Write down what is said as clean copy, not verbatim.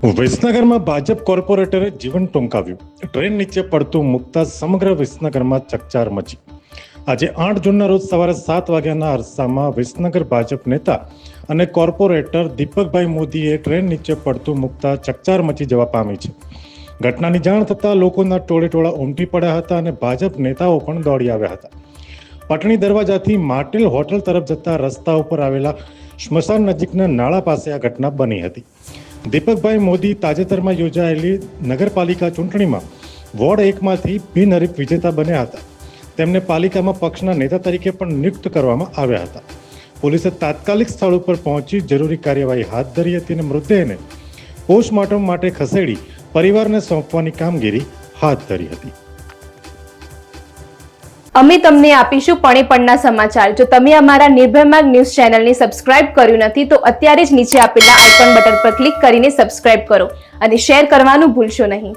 વિસનગરમાં ભાજપ કોર્પોરેટરે જીવન ટૂંકાવ્યું. ટ્રેન નીચે પડતું મૂકતા સમગ્ર વિસનગરમાં ચકચાર મચી. આજે 8 જૂનના રોજ સવારે 7 વાગ્યાના અરસામાં વિસનગર ભાજપ નેતા અને કોર્પોરેટર દીપકભાઈ મોદીએ ટ્રેન નીચે પડતું મૂકતા ચકચાર મચી જવા પામી છે. ઘટનાની જાણ થતાં લોકોના ટોળેટોળા ઉમટી પડ્યા હતા અને ભાજપ નેતાઓ પણ દોડી આવ્યા હતા. પટણી દરવાજાથી માટેલ હોટલ તરફ જતા રસ્તા ઉપર આવેલા સ્મશાન નજીકના નાળા પાસે આ ઘટના બની હતી. દીપકભાઈ મોદી તાજેતરમાં યોજાયેલી નગરપાલિકા ચૂંટણીમાં વોર્ડ 1માંથી બિનહરીફ વિજેતા બન્યા હતા. તેમને પાલિકામાં પક્ષના નેતા તરીકે પણ નિયુક્ત કરવામાં આવ્યા હતા. પોલીસે તાત્કાલિક સ્થળ ઉપર પહોંચી જરૂરી કાર્યવાહી હાથ ધરી હતી અને મૃતદેહને પોસ્ટમોર્ટમ માટે ખસેડી પરિવારને સોંપવાની કામગીરી હાથ ધરી હતી. અમે તમને આપીશું પળેપળના સમાચાર. જો તમે અમારા નિર્ભય માર્ગ ન્યૂઝ ચેનલને સબસ્ક્રાઇબ કર્યું નથી તો અત્યારે જ નીચે આપેલા આઇકોન બટન પર ક્લિક કરીને સબસ્ક્રાઇબ કરો અને શેર કરવાનું ભૂલશો નહીં.